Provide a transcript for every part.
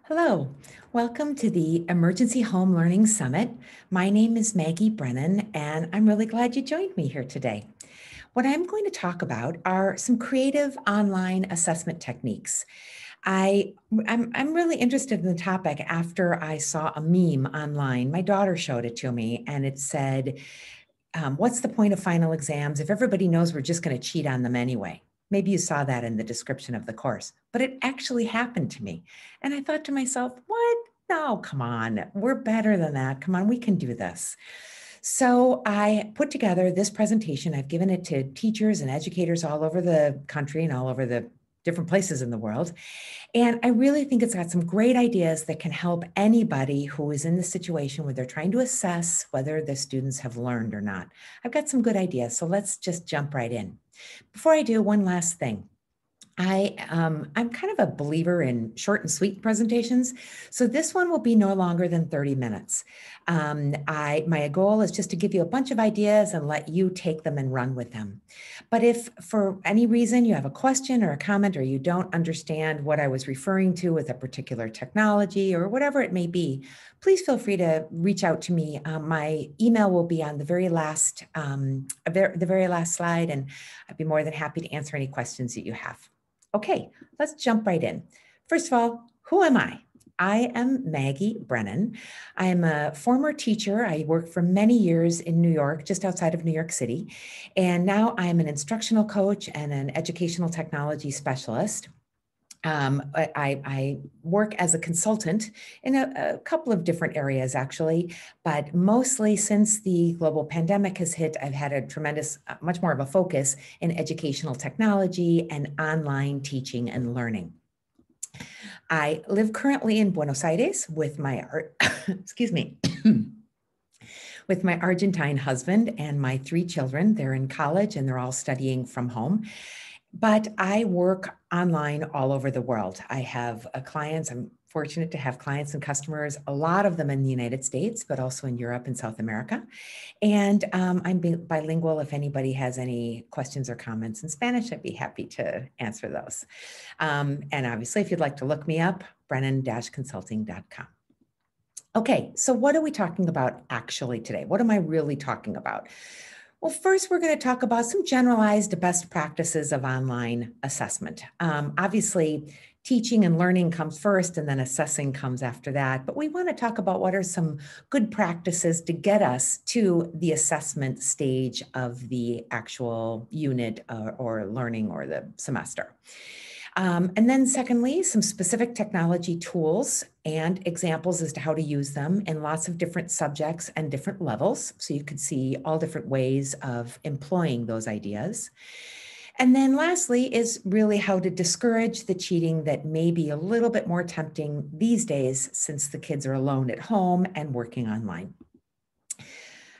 Hello, welcome to the Emergency Home Learning Summit. My name is Maggie Brennan, and I'm really glad you joined me here today. What I'm going to talk about are some creative online assessment techniques. I'm really interested in the topic after I saw a meme online. My daughter showed it to me, and it said, what's the point of final exams if everybody knows we're just going to cheat on them anyway? Maybe you saw that in the description of the course, but it actually happened to me. And I thought to myself, what? No, come on, we're better than that. Come on, we can do this. So I put together this presentation. I've given it to teachers and educators all over the country and all over the different places in the world. And I really think it's got some great ideas that can help anybody who is in the situation where they're trying to assess whether the students have learned or not. I've got some good ideas, so let's just jump right in. Before I do, one last thing. I'm kind of a believer in short and sweet presentations. So this one will be no longer than 30 minutes. My goal is just to give you a bunch of ideas and let you take them and run with them. But if for any reason you have a question or a comment, or you don't understand what I was referring to with a particular technology or whatever it may be, please feel free to reach out to me. My email will be on the very last slide, and I'd be more than happy to answer any questions that you have. Okay, let's jump right in. First of all, who am I? I am Maggie Brennan. I'm a former teacher. I worked for many years in New York, just outside of New York City. And now I'm an instructional coach and an educational technology specialist. I work as a consultant in a couple of different areas, actually, but mostly since the global pandemic has hit, I've had a tremendous, much more of a focus in educational technology and online teaching and learning. I live currently in Buenos Aires with my, excuse me, with my Argentine husband and my 3 children. They're in college and they're all studying from home. But I work online all over the world. I have clients. I'm fortunate to have clients and customers, a lot of them in the United States, but also in Europe and South America. And I'm bilingual. If anybody has any questions or comments in Spanish, I'd be happy to answer those. And obviously, if you'd like to look me up, brennan-consulting.com. Okay, so what are we talking about actually today? What am I really talking about? Well, first, we're going to talk about some generalized best practices of online assessment. Obviously, teaching and learning comes first, and then assessing comes after that. But we want to talk about what are some good practices to get us to the assessment stage of the actual unit or learning or the semester. And then secondly, some specific technology tools and examples as to how to use them in lots of different subjects and different levels. So you could see all different ways of employing those ideas. And then lastly is really how to discourage the cheating that may be a little bit more tempting these days since the kids are alone at home and working online.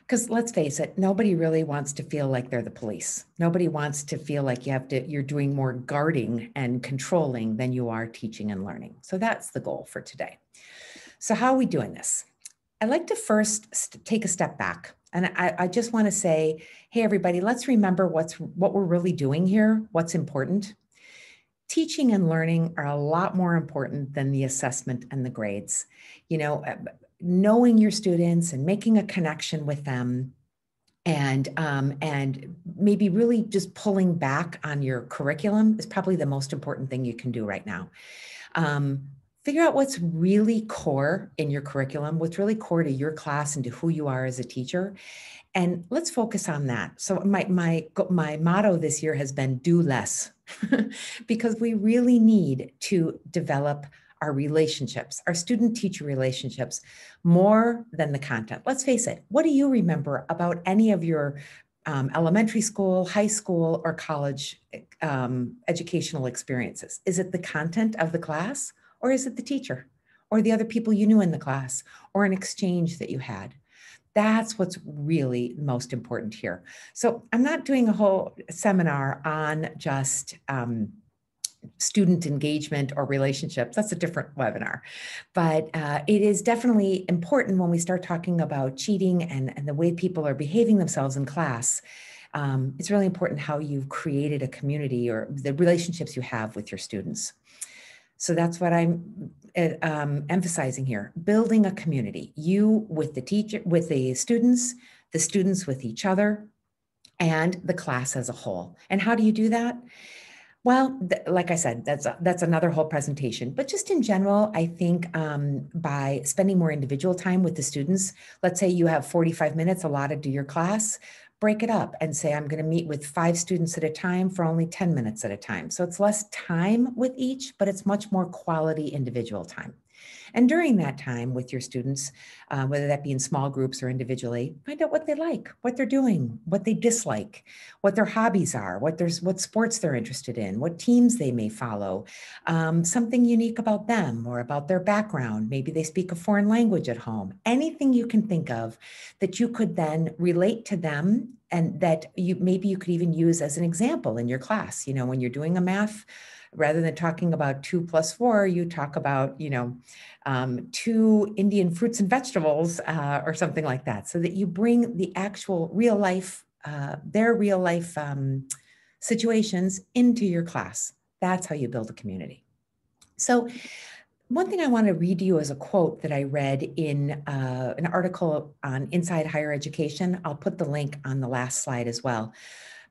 Because let's face it, nobody really wants to feel like they're the police. Nobody wants to feel like you're doing more guarding and controlling than you are teaching and learning. So that's the goal for today. So how are we doing this? I'd like to first take a step back. And I just want to say, hey, everybody, let's remember what we're really doing here, what's important. Teaching and learning are a lot more important than the assessment and the grades. You know, knowing your students and making a connection with them and maybe really just pulling back on your curriculum is probably the most important thing you can do right now. Figure out what's really core in your curriculum, what's really core to your class and to who you are as a teacher. And let's focus on that. So my motto this year has been do less because we really need to develop our relationships, our student-teacher relationships, more than the content. Let's face it, what do you remember about any of your elementary school, high school, or college educational experiences? Is it the content of the class, or is it the teacher, or the other people you knew in the class, or an exchange that you had? That's what's really most important here. So I'm not doing a whole seminar on just student engagement or relationships. That's a different webinar. But it is definitely important when we start talking about cheating and the way people are behaving themselves in class. It's really important how you've created a community or the relationships you have with your students. So that's what I'm emphasizing here, building a community, you with the teacher, with the students with each other, and the class as a whole. And how do you do that? Well, like I said, that's another whole presentation. But just in general, I think by spending more individual time with the students, let's say you have 45 minutes allotted to your class, break it up and say, I'm going to meet with 5 students at a time for only 10 minutes at a time. So it's less time with each, but it's much more quality individual time. And during that time with your students, whether that be in small groups or individually, find out what they like, what they're doing, what they dislike, what their hobbies are, what sports they're interested in, what teams they may follow, something unique about them or about their background. Maybe they speak a foreign language at home. Anything you can think of that you could then relate to them and that maybe you could even use as an example in your class. You know, when you're doing a math, rather than talking about 2 + 4, you talk about, 2 Indian fruits and vegetables or something like that, so that you bring the actual real life, their real life situations into your class. That's how you build a community. So one thing I want to read to you is a quote that I read in an article on Inside Higher Education. I'll put the link on the last slide as well.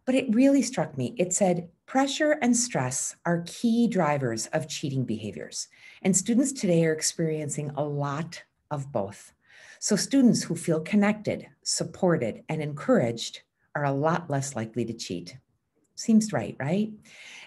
But it really struck me. It said, pressure and stress are key drivers of cheating behaviors. And students today are experiencing a lot of both. So students who feel connected, supported, and encouraged are a lot less likely to cheat. Seems right, right?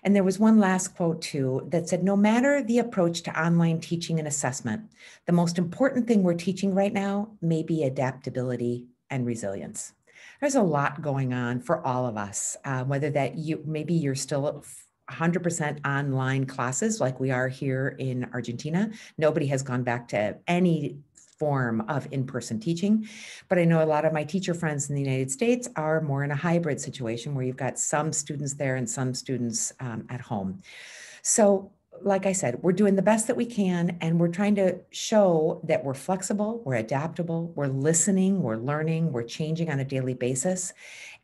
And there was one last quote too that said, no matter the approach to online teaching and assessment, the most important thing we're teaching right now may be adaptability and resilience. There's a lot going on for all of us, whether that maybe you're still 100% online classes like we are here in Argentina. Nobody has gone back to any form of in-person teaching, but I know a lot of my teacher friends in the United States are more in a hybrid situation where you've got some students there and some students at home. So like I said, we're doing the best that we can, and we're trying to show that we're flexible, we're adaptable, we're listening, we're learning, we're changing on a daily basis.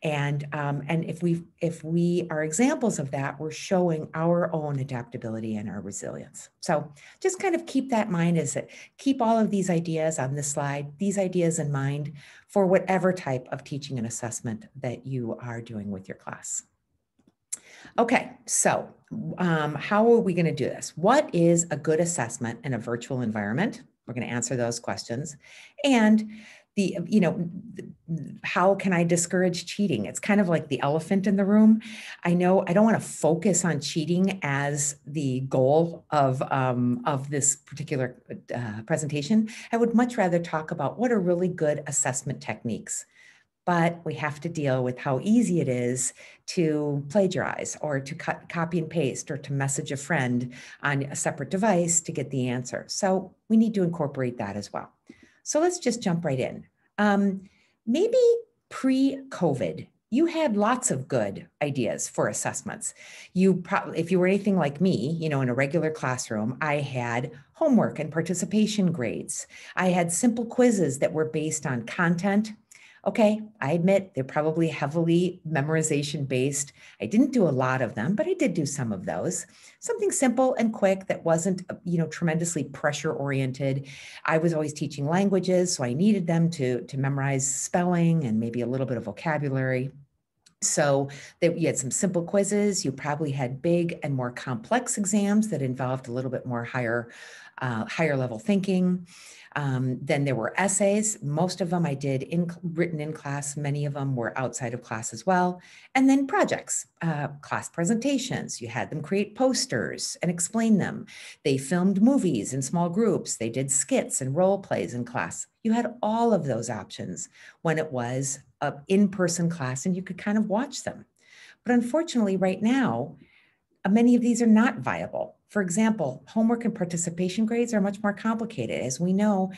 And if we are examples of that, we're showing our own adaptability and our resilience. So just kind of keep that in mind, keep all of these ideas on this slide, these ideas in mind for whatever type of teaching and assessment that you are doing with your class. Okay, so how are we going to do this? What is a good assessment in a virtual environment? We're going to answer those questions. And how can I discourage cheating? It's kind of like the elephant in the room. I know I don't want to focus on cheating as the goal of this particular presentation. I would much rather talk about what are really good assessment techniques. But we have to deal with how easy it is to plagiarize or to copy and paste or to message a friend on a separate device to get the answer. So we need to incorporate that as well. So let's just jump right in. Maybe pre-COVID, you had lots of good ideas for assessments. If you were anything like me, in a regular classroom, I had homework and participation grades. I had simple quizzes that were based on content. Okay, I admit they're probably heavily memorization based. I didn't do a lot of them, but I did do some of those. Something simple and quick that wasn't, tremendously pressure oriented. I was always teaching languages, so I needed them to memorize spelling and maybe a little bit of vocabulary. So you had some simple quizzes. You probably had big and more complex exams that involved a little bit more higher level thinking. Then there were essays. Most of them I did written in class. Many of them were outside of class as well. And then projects, class presentations. You had them create posters and explain them. They filmed movies in small groups. They did skits and role plays in class. You had all of those options when it was an in-person class and you could kind of watch them. But unfortunately, right now, many of these are not viable. For example, homework and participation grades are much more complicated. As we know,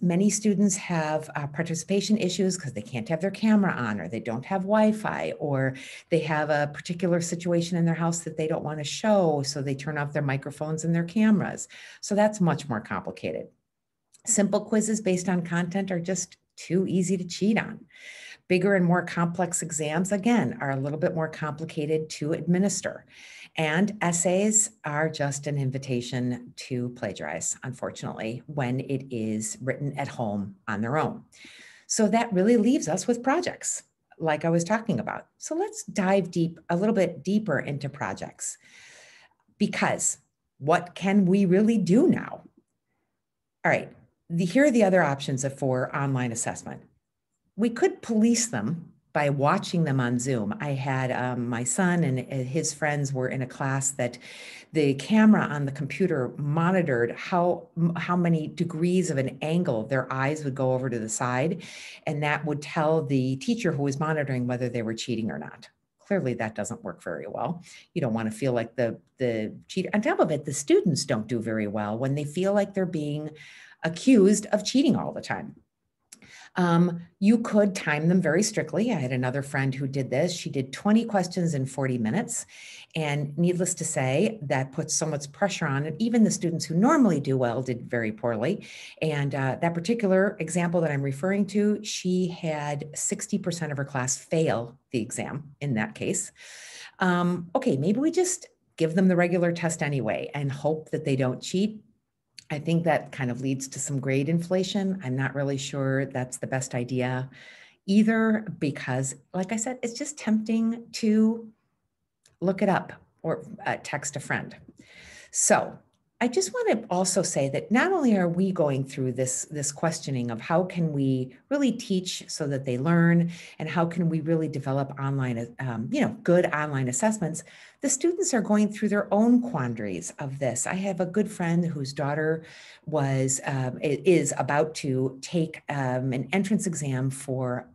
many students have participation issues because they can't have their camera on, or they don't have Wi-Fi, or they have a particular situation in their house that they don't want to show, so they turn off their microphones and their cameras. So that's much more complicated. Simple quizzes based on content are just too easy to cheat on. Bigger and more complex exams, again, are a little bit more complicated to administer. And essays are just an invitation to plagiarize, unfortunately, when it is written at home on their own. So that really leaves us with projects, like I was talking about. So let's dive a little bit deeper into projects, because what can we really do now? All right, here are the other options for online assessment. We could police them by watching them on Zoom. I had my son and his friends were in a class that the camera on the computer monitored how many degrees of an angle their eyes would go over to the side, and that would tell the teacher who was monitoring whether they were cheating or not. Clearly, that doesn't work very well. You don't want to feel like the cheater. On top of it, the students don't do very well when they feel like they're being accused of cheating all the time. You could time them very strictly. I had another friend who did this. She did 20 questions in 40 minutes. And needless to say, that puts so much pressure on it. Even the students who normally do well did very poorly. And that particular example that I'm referring to, she had 60% of her class fail the exam in that case. Okay, maybe we just give them the regular test anyway and hope that they don't cheat. I think that kind of leads to some grade inflation. I'm not really sure that's the best idea either, because like I said, it's just tempting to look it up or text a friend. So I just want to also say that not only are we going through this questioning of how can we really teach so that they learn, and how can we really develop online, good online assessments, the students are going through their own quandaries of this. I have a good friend whose daughter is about to take an entrance exam for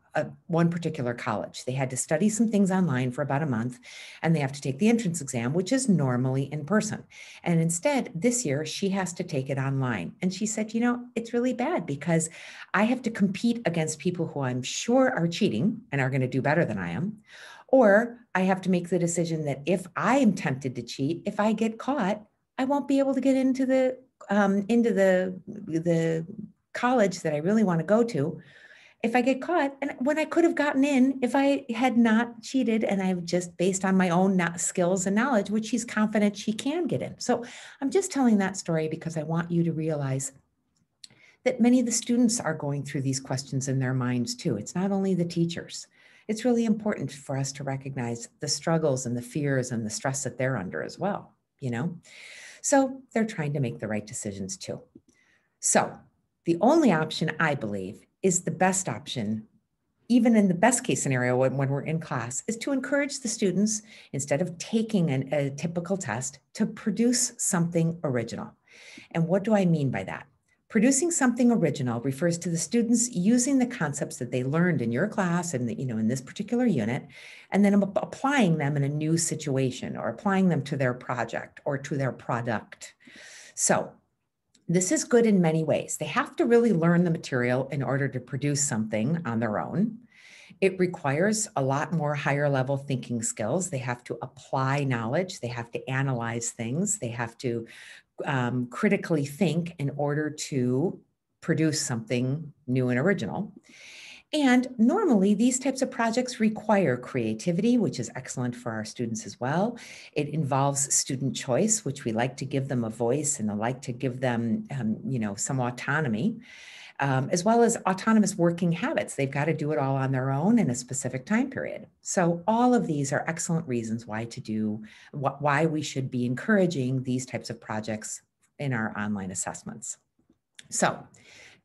one particular college. They had to study some things online for about a month, and they have to take the entrance exam, which is normally in person. And instead, this year, she has to take it online. And she said, it's really bad because I have to compete against people who I'm sure are cheating and are going to do better than I am. Or I have to make the decision that if I am tempted to cheat, if I get caught, I won't be able to get into the college that I really want to go to if I get caught, and when I could have gotten in if I had not cheated, and I've just based on my own skills and knowledge, which she's confident she can get in. So I'm just telling that story because I want you to realize that many of the students are going through these questions in their minds too. It's not only the teachers. It's really important for us to recognize the struggles and the fears and the stress that they're under as well, So they're trying to make the right decisions too. So the only option, I believe, is the best option, even in the best case scenario when we're in class, is to encourage the students, instead of taking a typical test, to produce something original. And what do I mean by that? Producing something original refers to the students using the concepts that they learned in your class and in this particular unit, and then applying them in a new situation, or applying them to their project or to their product. So this is good in many ways. They have to really learn the material in order to produce something on their own. It requires a lot more higher level thinking skills. They have to apply knowledge. They have to analyze things. They have to critically think in order to produce something new and original. And normally these types of projects require creativity, which is excellent for our students as well. It involves student choice, which we like to give them a voice, and I like to give them, some autonomy, as well as autonomous working habits. They've got to do it all on their own in a specific time period. So all of these are excellent reasons why we should be encouraging these types of projects in our online assessments. So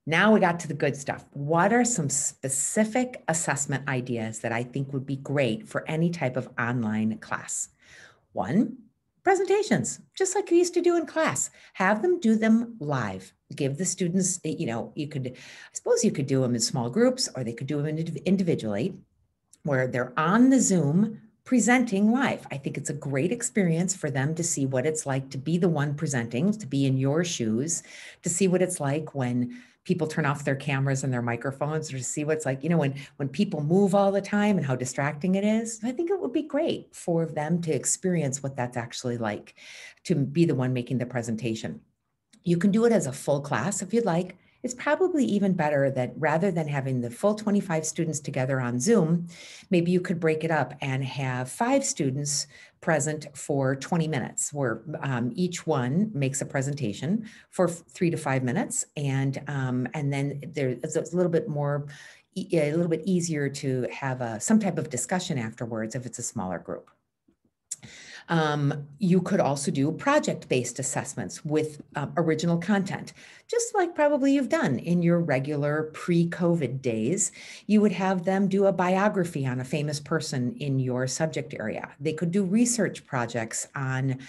now we got to the good stuff. What are some specific assessment ideas that I think would be great for any type of online class? One, presentations, just like you used to do in class. Have them do them live. Give the students, you could do them in small groups, or they could do them individually, where they're on the Zoom presenting live. I think it's a great experience for them to see what it's like to be the one presenting, to be in your shoes, to see what it's like when people turn off their cameras and their microphones, or to see what's like, when people move all the time and how distracting it is. I think it would be great for them to experience what that's actually like, to be the one making the presentation. You can do it as a full class if you'd like, It's probably even better that rather than having the full 25 students together on Zoom, maybe you could break it up and have 5 students present for 20 minutes, where each one makes a presentation for 3 to 5 minutes, and then it's a little bit more, a little bit easier to have some type of discussion afterwards if it's a smaller group. You could also do project-based assessments with original content, just like probably you've done in your regular pre-COVID days. You would have them do a biography on a famous person in your subject area. They could do research projects on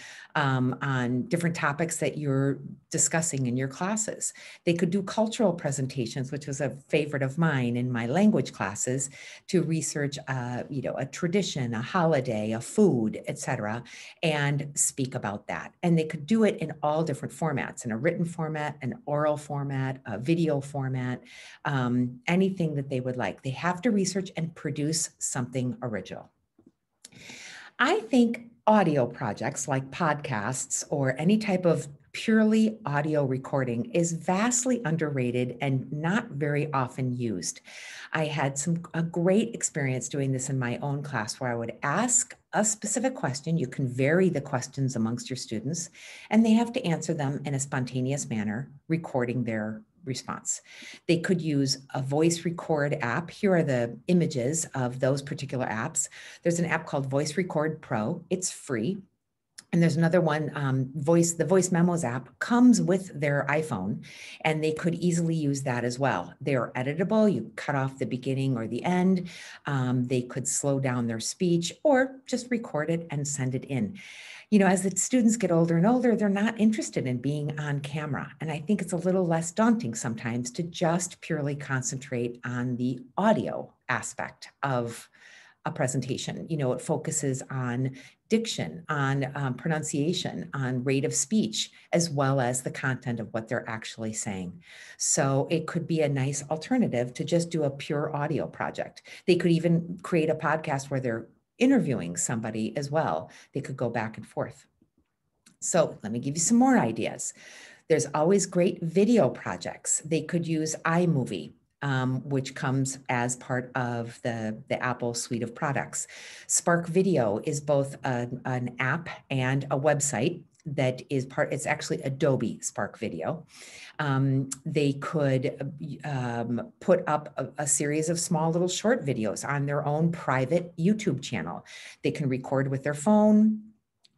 different topics that you're discussing in your classes. They could do cultural presentations, which was a favorite of mine in my language classes, to research a tradition, a holiday, a food, etc., and speak about that. And they could do it in all different formats, in a written format, an oral format, a video format, anything that they would like. They have to research and produce something original. I think audio projects like podcasts or any type of purely audio recording is vastly underrated and not very often used. I had a great experience doing this in my own class, where I would ask a specific question. You can vary the questions amongst your students, and they have to answer them in a spontaneous manner, recording their response. They could use a voice record app. Here are the images of those particular apps. There's an app called Voice Record Pro. It's free. And there's another one, the Voice Memos app comes with their iPhone, and they could easily use that as well. They're editable. You cut off the beginning or the end. They could slow down their speech or just record it and send it in. You know, as the students get older and older, they're not interested in being on camera. And I think it's a little less daunting sometimes to just purely concentrate on the audio aspect of a presentation. You know, it focuses on diction, on pronunciation, on rate of speech, as well as the content of what they're actually saying. So it could be a nice alternative to just do a pure audio project. They could even create a podcast where they're interviewing somebody as well. They could go back and forth. So let me give you some more ideas. There's always great video projects. They could use iMovie, which comes as part of the Apple suite of products. Spark Video is both an app and a website that is it's actually Adobe Spark Video. They could put up a series of small little short videos on their own private YouTube channel. They can record with their phone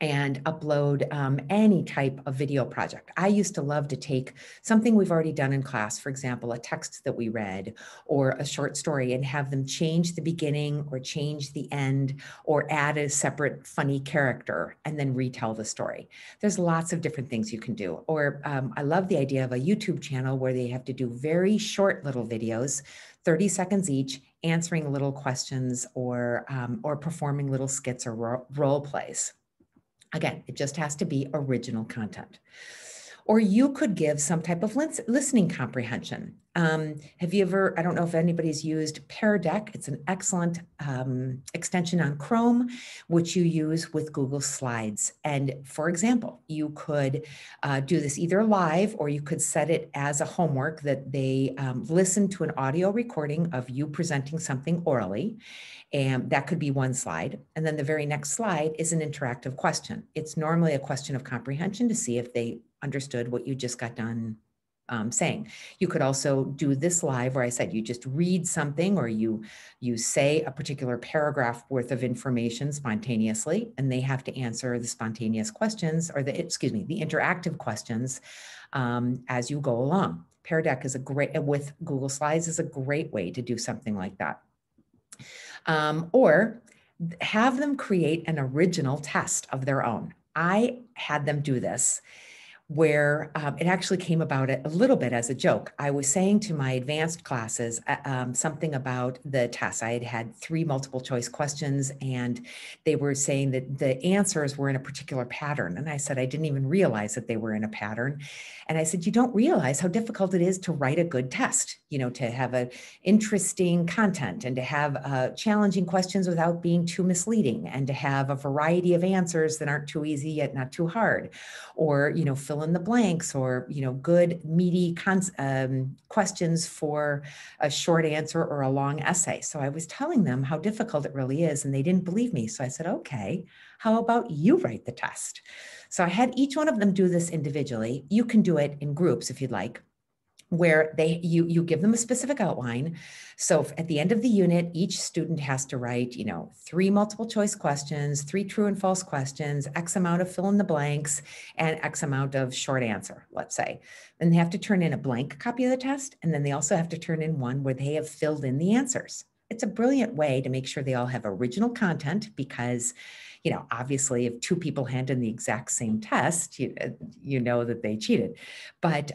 and upload any type of video project. I used to love to take something we've already done in class, for example, a text that we read or a short story, and have them change the beginning or change the end or add a separate funny character and then retell the story. There's lots of different things you can do. Or I love the idea of a YouTube channel where they have to do very short little videos, 30 seconds each, answering little questions or performing little skits or role plays. Again, it just has to be original content. Or you could give some type of listening comprehension. Have you ever, I don't know if anybody's used Pear Deck. It's an excellent extension on Chrome, which you use with Google Slides. And for example, you could do this either live, or you could set it as a homework that they listen to an audio recording of you presenting something orally. And that could be one slide. And then the very next slide is an interactive question. It's normally a question of comprehension to see if they understood what you just got done saying. You could also do this live where I said you just read something, or you say a particular paragraph worth of information spontaneously, and they have to answer the spontaneous questions, or the interactive questions as you go along. Pear Deck is with Google Slides is a great way to do something like that. Or have them create an original test of their own. I had them do this where it actually came about a little bit as a joke. I was saying to my advanced classes something about the test. I had 3 multiple choice questions, and they were saying that the answers were in a particular pattern. And I said, I didn't even realize that they were in a pattern. And I said, you don't realize how difficult it is to write a good test, you know, to have an interesting content and to have challenging questions without being too misleading, and to have a variety of answers that aren't too easy yet not too hard, or, you know, fill fill in the blanks or, good meaty questions for a short answer or a long essay. So I was telling them how difficult it really is, and they didn't believe me. So I said, okay, how about you write the test? So I had each one of them do this individually. You can do it in groups if you'd like, where you give them a specific outline. So at the end of the unit, each student has to write, 3 multiple choice questions, 3 true and false questions, X amount of fill in the blanks, and X amount of short answer, let's say. And they have to turn in a blank copy of the test. And then they also have to turn in one where they have filled in the answers. It's a brilliant way to make sure they all have original content because, obviously if 2 people hand in the exact same test, you know that they cheated. But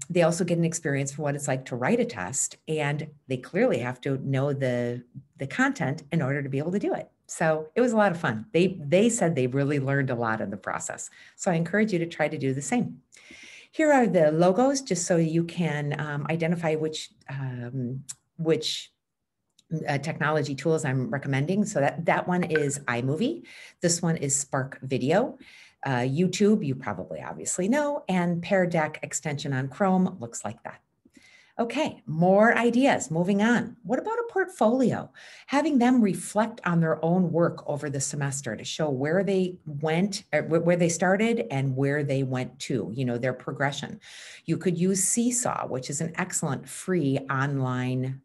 they also get an experience for what it's like to write a test, and they clearly have to know the content in order to be able to do it. So it was a lot of fun. They said they really learned a lot in the process. So I encourage you to try to do the same. Here are the logos, just so you can identify which technology tools I'm recommending. So that one is iMovie. This one is Spark Video. YouTube, you probably obviously know, and Pear Deck extension on Chrome looks like that. Okay, more ideas, moving on. What about a portfolio? Having them reflect on their own work over the semester to show where they went, where they started and where they went to, their progression. You could use Seesaw, which is an excellent free online,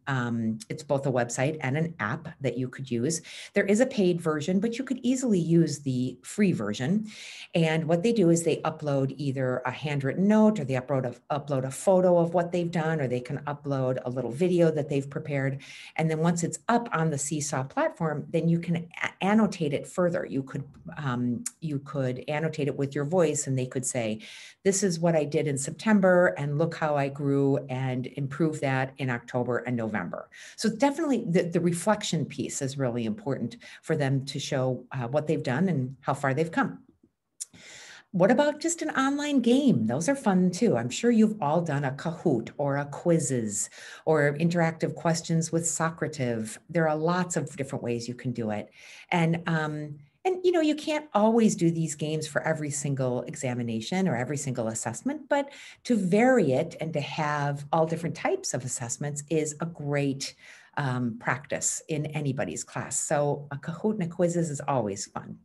it's both a website and an app that you could use. There is a paid version, but you could easily use the free version. And what they do is they upload either a handwritten note, or they upload a photo of what they've done, or they can upload a little video that they've prepared. And then once it's up on the Seesaw platform, then you can annotate it further. You could annotate it with your voice, and they could say, this is what I did in September, and look how I grew and improved that in October and November. So definitely the reflection piece is really important for them to show what they've done and how far they've come. What about just an online game? Those are fun too. I'm sure you've all done a Kahoot or a quizzes or interactive questions with Socrative. There are lots of different ways you can do it. And you can't always do these games for every single examination or every single assessment, but to vary it and to have all different types of assessments is a great practice in anybody's class. So a Kahoot and a quizzes is always fun.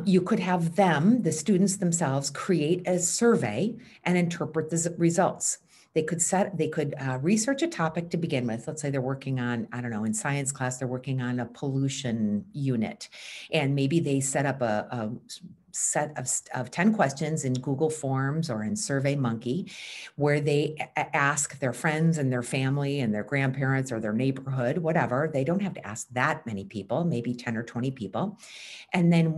You could have the students themselves, create a survey and interpret the results. They could research a topic to begin with. Let's say they're working on, in science class, they're working on a pollution unit. And maybe they set up a set of 10 questions in Google Forms or in SurveyMonkey, where they ask their friends and their family and their grandparents or their neighborhood, whatever. They don't have to ask that many people, maybe 10 or 20 people. And then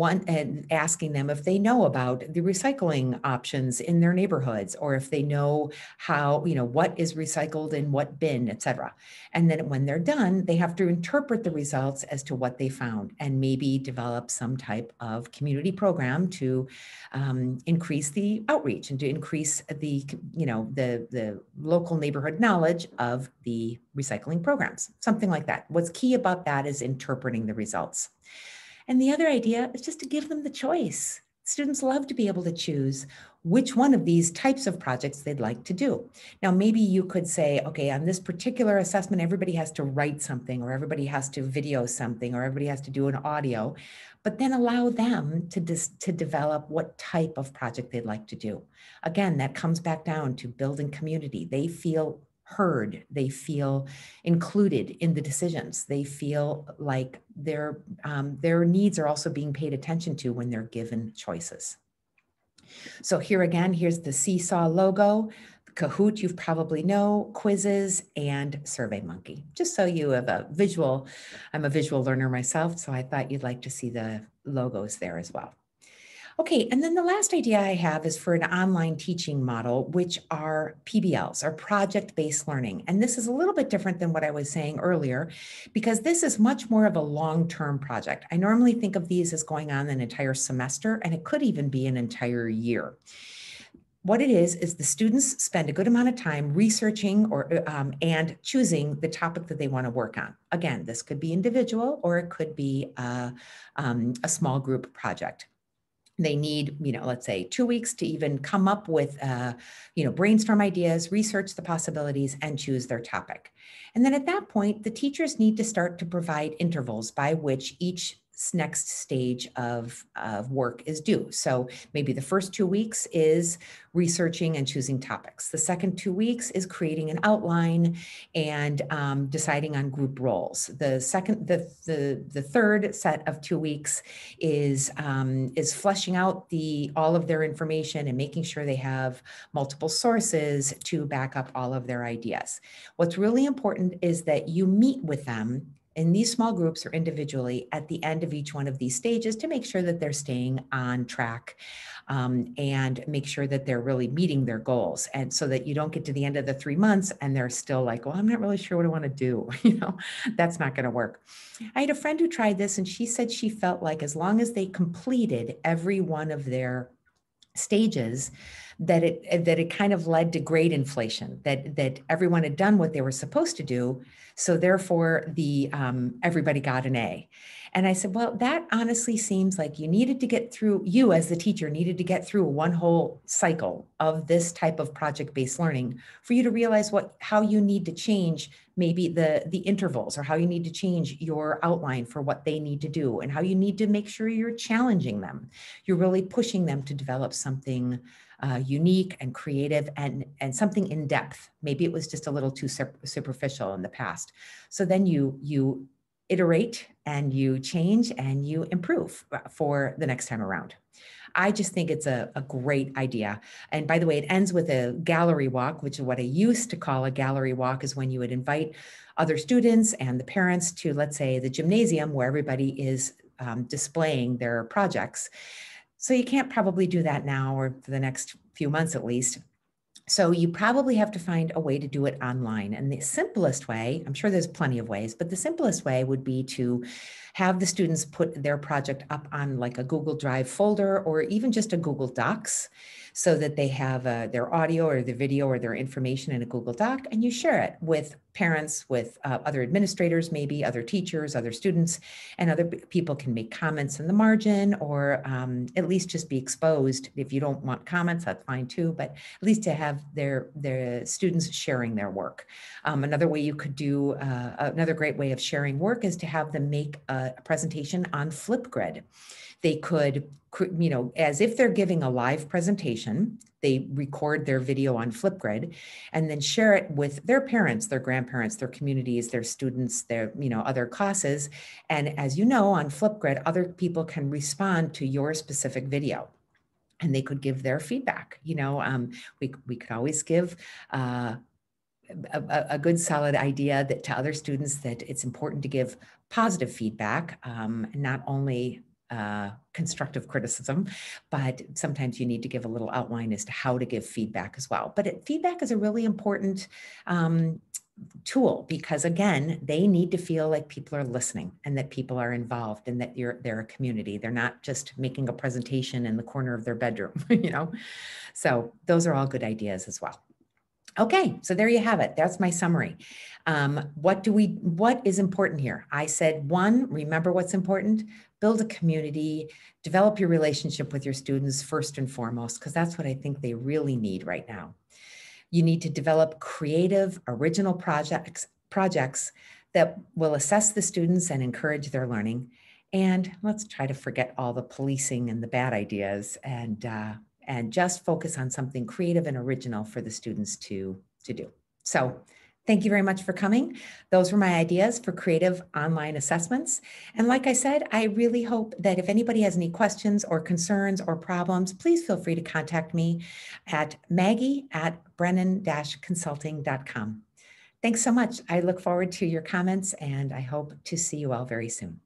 asking them if they know about the recycling options in their neighborhoods, or if they know how, what is recycled in what bin, et cetera. And then when they're done, they have to interpret the results as to what they found and maybe develop some type of community program to increase the outreach and to increase the local neighborhood knowledge of the recycling programs, something like that. What's key about that is interpreting the results. And the other idea is just to give them the choice. Students love to be able to choose which one of these types of projects they'd like to do. Now, maybe you could say, okay, on this particular assessment, everybody has to write something, or everybody has to video something, or everybody has to do an audio, but then allow them to develop what type of project they'd like to do. Again, that comes back down to building community. They feel heard, they feel included in the decisions. They feel like their needs are also being paid attention to when they're given choices. So here again, here's the Seesaw logo, Kahoot, you probably know, quizzes, and SurveyMonkey. Just so you have a visual, I'm a visual learner myself, so I thought you'd like to see the logos there as well. Okay, and then the last idea I have is for an online teaching model, which are PBLs, or project-based learning. And this is a little bit different than what I was saying earlier, because this is much more of a long-term project. I normally think of these as going on an entire semester, and it could even be an entire year. What it is the students spend a good amount of time researching and choosing the topic that they want to work on. Again, this could be individual, or it could be a small group project. They need, let's say 2 weeks to even come up with, brainstorm ideas, research the possibilities, and choose their topic. And then at that point, the teachers need to start to provide intervals by which each next stage of work is due. So maybe the first 2 weeks is researching and choosing topics. The second 2 weeks is creating an outline and deciding on group roles. The third set of 2 weeks is fleshing out all of their information and making sure they have multiple sources to back up all of their ideas. What's really important is that you meet with them in these small groups or individually at the end of each one of these stages to make sure that they're staying on track and make sure that they're really meeting their goals. And so that you don't get to the end of the 3 months and they're still like, well, I'm not really sure what I want to do. That's not going to work. I had a friend who tried this and she said she felt like as long as they completed every one of their stages, that it kind of led to grade inflation, that everyone had done what they were supposed to do. So therefore everybody got an A. And I said, well, that honestly seems like you as the teacher needed to get through one whole cycle of this type of project-based learning for you to realize how you need to change maybe the intervals, or how you need to change your outline for what they need to do, and how you need to make sure you're challenging them. You're really pushing them to develop something unique and creative and something in depth. Maybe it was just a little too superficial in the past. So then you iterate and you change and you improve for the next time around. I just think it's a great idea. And by the way, it ends with a gallery walk, which is what I used to call a gallery walk, is when you would invite other students and the parents to, let's say, the gymnasium where everybody is displaying their projects. So you can't probably do that now, or for the next few months at least. So you probably have to find a way to do it online. And the simplest way, I'm sure there's plenty of ways, but the simplest way would be to have the students put their project up on like a Google Drive folder, or even just a Google Docs, so that they have their audio or their video or their information in a Google Doc, and you share it with parents, with other administrators, maybe other teachers, other students, and other people can make comments in the margin, or at least just be exposed. If you don't want comments, that's fine too, but at least to have their students sharing their work. Another way you could do, another great way of sharing work is to have them make a presentation on Flipgrid. They could, as if they're giving a live presentation, they record their video on Flipgrid and then share it with their parents, their grandparents, their communities, their students, their, other classes. And as you know, on Flipgrid, other people can respond to your specific video, and they could give their feedback. We could always give a good solid idea that to other students that it's important to give positive feedback, not only constructive criticism, but sometimes you need to give a little outline as to how to give feedback as well. But feedback is a really important tool, because again, they need to feel like people are listening and that people are involved and that they're a community. They're not just making a presentation in the corner of their bedroom, So those are all good ideas as well. Okay, so there you have it. That's my summary. What is important here? I said, 1, remember what's important, build a community, develop your relationship with your students first and foremost, because that's what I think they really need right now. You need to develop creative, original projects that will assess the students and encourage their learning. And let's try to forget all the policing and the bad ideas and just focus on something creative and original for the students to do. So thank you very much for coming. Those were my ideas for creative online assessments. And like I said, I really hope that if anybody has any questions or concerns or problems, please feel free to contact me at Maggie@Brennan-consulting.com. Thanks so much. I look forward to your comments, and I hope to see you all very soon.